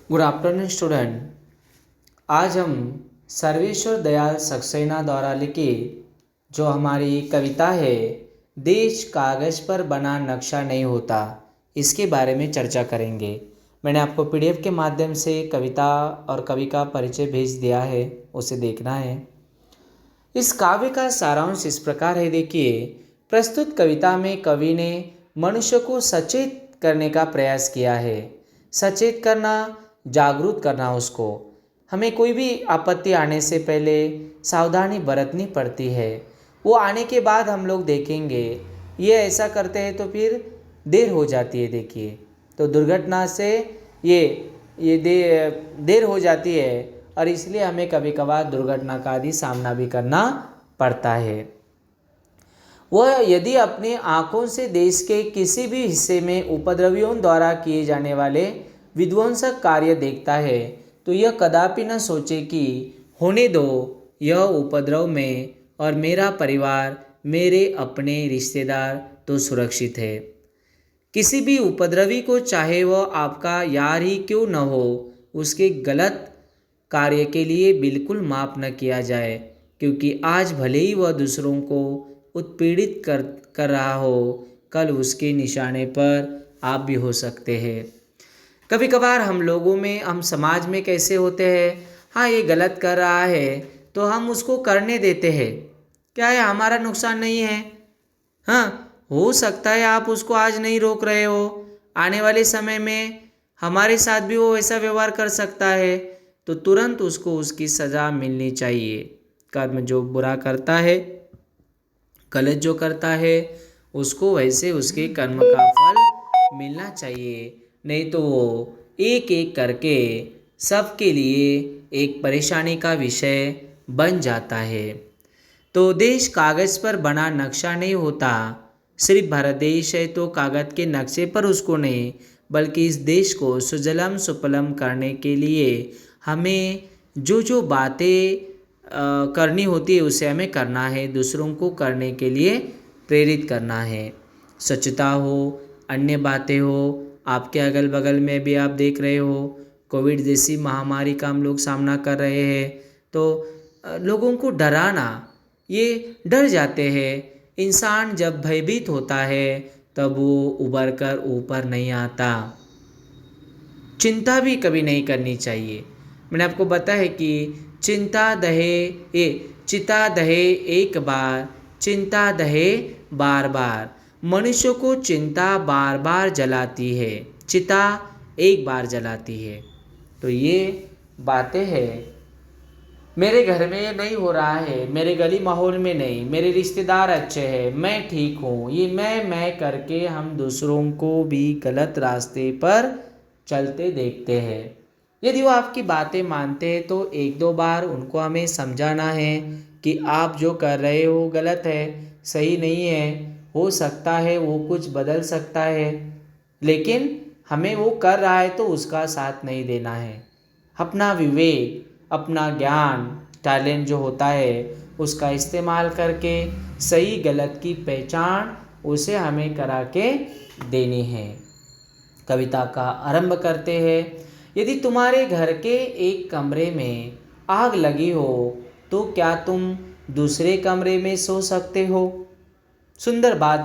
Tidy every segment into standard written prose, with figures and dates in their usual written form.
Good afternoon student. आज हम सर्वेश्वर दयाल सक्सेना द्वारा लिखी जो हमारी कविता है देश कागज़ पर बना नक्शा नहीं होता, इसके बारे में चर्चा करेंगे। मैंने आपको पीडीएफ के माध्यम से कविता और कवि का परिचय भेज दिया है, उसे देखना है। इस काव्य का सारांश इस प्रकार है, देखिए। प्रस्तुत कविता में कवि ने मनुष्य को सचेत करने का प्रयास किया है। सचेत करना, जागरूक करना उसको। हमें कोई भी आपत्ति आने से पहले सावधानी बरतनी पड़ती है। वो आने के बाद हम लोग देखेंगे, ये ऐसा करते हैं तो फिर देर हो जाती है। देखिए, तो दुर्घटना से ये देर हो जाती है और इसलिए हमें कभी कभार दुर्घटना का आदि सामना भी करना पड़ता है। वह यदि अपनी आंखों से देश के किसी भी हिस्से में उपद्रवियों द्वारा किए जाने वाले विध्वंसक कार्य देखता है तो यह कदापि न सोचे कि होने दो, यह उपद्रव में और मेरा परिवार, मेरे अपने रिश्तेदार तो सुरक्षित है। किसी भी उपद्रवी को, चाहे वह आपका यार ही क्यों न हो, उसके गलत कार्य के लिए बिल्कुल माफ़ न किया जाए, क्योंकि आज भले ही वह दूसरों को उत्पीड़ित कर रहा हो, कल उसके निशाने पर आप भी हो सकते हैं। कभी कभार हम लोगों में, हम समाज में कैसे होते हैं, हाँ ये गलत कर रहा है तो हम उसको करने देते हैं। क्या है, हमारा नुकसान नहीं है। हाँ, हो सकता है आप उसको आज नहीं रोक रहे हो, आने वाले समय में हमारे साथ भी वो ऐसा व्यवहार कर सकता है, तो तुरंत उसको उसकी सज़ा मिलनी चाहिए। कर्म जो बुरा करता है, गलत जो करता है, उसको वैसे उसके कर्म का फल मिलना चाहिए। नहीं तो वो एक एक करके सबके लिए एक परेशानी का विषय बन जाता है। तो देश कागज़ पर बना नक्शा नहीं होता। सिर्फ भारत देश है तो कागज़ के नक्शे पर उसको नहीं, बल्कि इस देश को सुजलम सुफलम करने के लिए हमें जो जो बातें करनी होती है उसे हमें करना है। दूसरों को करने के लिए प्रेरित करना है। स्वच्छता हो, अन्य बातें हो, आपके अगल बगल में भी आप देख रहे हो कोविड जैसी महामारी का हम लोग सामना कर रहे हैं, तो लोगों को डराना, ये डर जाते हैं। इंसान जब भयभीत होता है तब वो उबर कर ऊपर नहीं आता। चिंता भी कभी नहीं करनी चाहिए। मैंने आपको बताया है कि चिता दहे एक बार, चिंता दहे बार बार। मनुष्य को चिंता बार बार जलाती है, चिता एक बार जलाती है। तो ये बातें हैं। मेरे घर में ये नहीं हो रहा है, मेरे गली माहौल में नहीं, मेरे रिश्तेदार अच्छे हैं, मैं ठीक हूँ, ये मैं करके हम दूसरों को भी गलत रास्ते पर चलते देखते हैं। यदि वो आपकी बातें मानते हैं तो एक दो बार उनको हमें समझाना है कि आप जो कर रहे हो गलत है, सही नहीं है। हो सकता है वो कुछ बदल सकता है, लेकिन हमें वो कर रहा है तो उसका साथ नहीं देना है। अपना विवेक, अपना ज्ञान, टैलेंट जो होता है उसका इस्तेमाल करके सही गलत की पहचान उसे हमें करा के देनी है। कविता का आरंभ करते हैं। यदि तुम्हारे घर के एक कमरे में आग लगी हो तो क्या तुम दूसरे कमरे में सो सकते हो? सुंदर बात,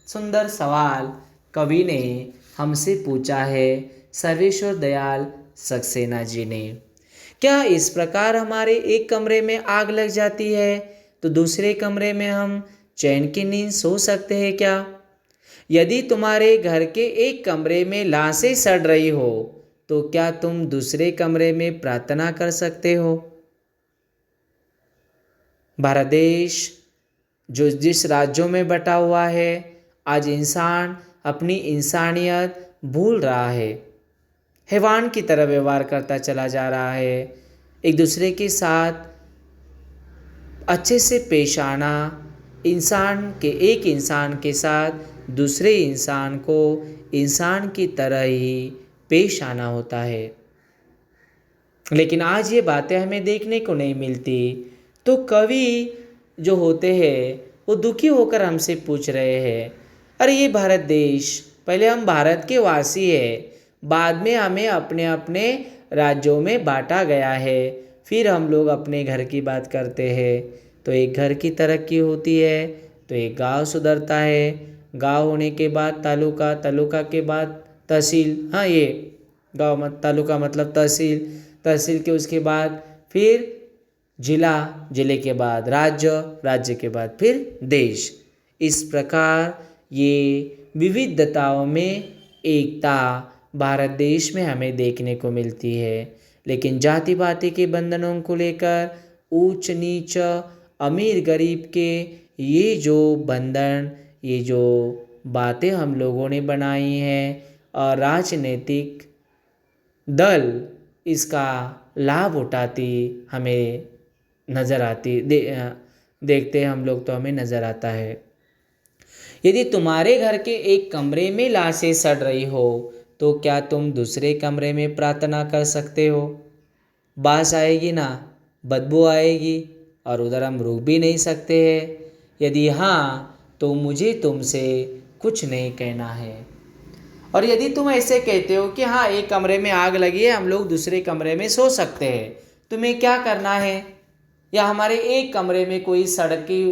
सुंदर सवाल कवि ने हमसे पूछा है, सर्वेश्वर दयाल सक्सेना जी ने। क्या इस प्रकार हमारे एक कमरे में आग लग जाती है तो दूसरे कमरे में हम चैन की नींद सो सकते हैं क्या? यदि तुम्हारे घर के एक कमरे में लाशें सड़ रही हो तो क्या तुम दूसरे कमरे में प्रार्थना कर सकते हो? भारत देश जो जिस राज्यों में बटा हुआ है, आज इंसान अपनी इंसानियत भूल रहा है, हैवान की तरह व्यवहार करता चला जा रहा है। एक दूसरे के साथ अच्छे से पेश आना, एक इंसान के साथ दूसरे इंसान को इंसान की तरह ही पेश आना होता है। लेकिन आज ये बातें हमें देखने को नहीं मिलती। तो कवि जो होते हैं वो दुखी होकर हमसे पूछ रहे हैं, अरे ये भारत देश, पहले हम भारत के वासी हैं, बाद में हमें अपने अपने राज्यों में बांटा गया है। फिर हम लोग अपने घर की बात करते हैं तो एक घर की तरक्की होती है तो एक गांव सुधरता है, गांव होने के बाद तालुका, तालुका के बाद तहसील, हाँ ये गांव मत तालुका मतलब तहसील, तहसील के उसके बाद फिर जिला, जिले के बाद राज्य, राज्य के बाद फिर देश। इस प्रकार ये विविधताओं में एकता भारत देश में हमें देखने को मिलती है। लेकिन जाति पाति के बंधनों को लेकर ऊंच नीच, अमीर गरीब के ये जो बंधन, ये जो बातें हम लोगों ने बनाई हैं और राजनीतिक दल इसका लाभ उठाती हमें नज़र आती, देखते हैं हम लोग तो हमें नज़र आता है। यदि तुम्हारे घर के एक कमरे में लाशें सड़ रही हो तो क्या तुम दूसरे कमरे में प्रार्थना कर सकते हो? बास आएगी ना, बदबू आएगी और उधर हम रुक भी नहीं सकते हैं। यदि हाँ तो मुझे तुमसे कुछ नहीं कहना है। और यदि तुम ऐसे कहते हो कि हाँ एक कमरे में आग लगी है, हम लोग दूसरे कमरे में सो सकते हैं, तुम्हें क्या करना है? या हमारे एक कमरे में कोई सड़क की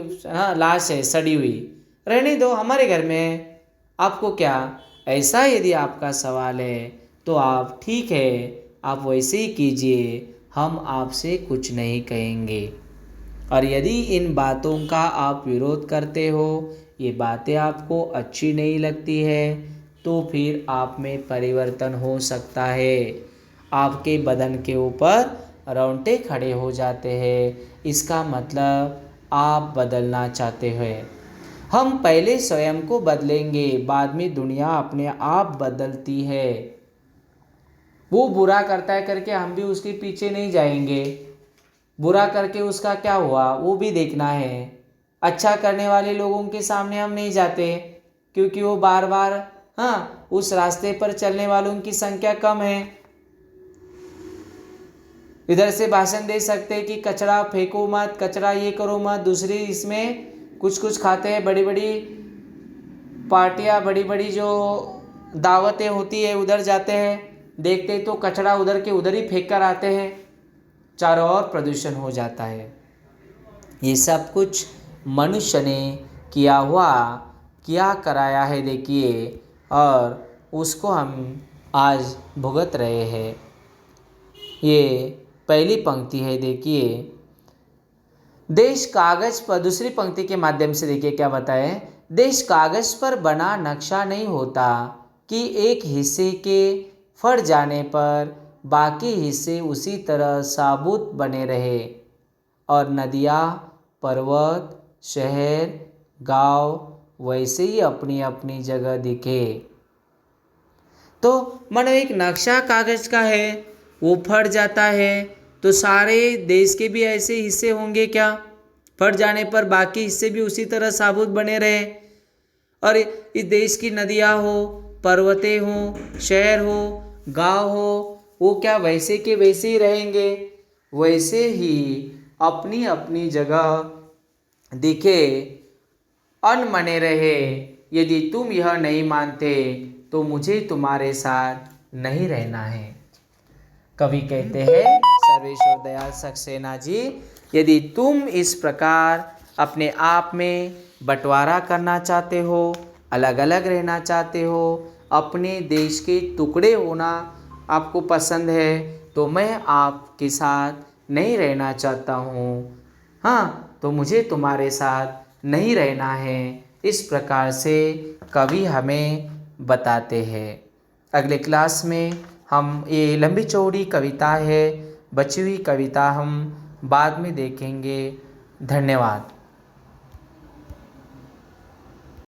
लाश है सड़ी हुई, रहने दो, हमारे घर में है, आपको क्या? ऐसा यदि आपका सवाल है तो आप ठीक है, आप वैसे ही कीजिए, हम आपसे कुछ नहीं कहेंगे। और यदि इन बातों का आप विरोध करते हो, ये बातें आपको अच्छी नहीं लगती है, तो फिर आप में परिवर्तन हो सकता है। आपके बदन के ऊपर रोंगटे खड़े हो जाते हैं, इसका मतलब आप बदलना चाहते हैं। हम पहले स्वयं को बदलेंगे, बाद में दुनिया अपने आप बदलती है। वो बुरा करता है करके हम भी उसके पीछे नहीं जाएंगे, बुरा करके उसका क्या हुआ वो भी देखना है। अच्छा करने वाले लोगों के सामने हम नहीं जाते क्योंकि वो बार बार उस रास्ते पर चलने वालों की संख्या कम है। इधर से भाषण दे सकते हैं कि कचरा फेंको मत, कचरा ये करो मत, दूसरी इसमें कुछ कुछ खाते हैं, बड़ी बड़ी पार्टियां, बड़ी बड़ी जो दावतें होती है उधर जाते हैं, देखते तो कचरा उधर के उधर ही फेंक कर आते हैं, चारों ओर प्रदूषण हो जाता है। ये सब कुछ मनुष्य ने किया कराया है देखिए, और उसको हम आज भुगत रहे हैं। ये पहली पंक्ति है देखिए, देश कागज पर, दूसरी पंक्ति के माध्यम से देखिए क्या बताएं, देश कागज पर बना नक्शा नहीं होता कि एक हिस्से के फट जाने पर बाकी हिस्से उसी तरह साबुत बने रहे और नदियाँ, पर्वत, शहर, गांव वैसे ही अपनी अपनी जगह दिखे। तो मानो एक नक्शा कागज का है, वो फट जाता है तो सारे देश के भी ऐसे हिस्से होंगे क्या? फट जाने पर बाकी हिस्से भी उसी तरह साबुत बने रहे। और इस देश की नदियाँ हो, पर्वतें हो, शहर हो, गांव हो, वो क्या वैसे के वैसे ही रहेंगे? वैसे ही अपनी अपनी जगह दिखे, अनमने रहे। यदि तुम यह नहीं मानते तो मुझे तुम्हारे साथ नहीं रहना है। कवि कहते हैं सर्वेश्वर दयाल सक्सेना जी, यदि तुम इस प्रकार अपने आप में बंटवारा करना चाहते हो, अलग अलग रहना चाहते हो, अपने देश के टुकड़े होना आपको पसंद है, तो मैं आपके साथ नहीं रहना चाहता हूँ। तो मुझे तुम्हारे साथ नहीं रहना है। इस प्रकार से कवि हमें बताते हैं। अगले क्लास में हम, ये लंबी चौड़ी कविता है, बची हुई कविता हम बाद में देखेंगे। धन्यवाद।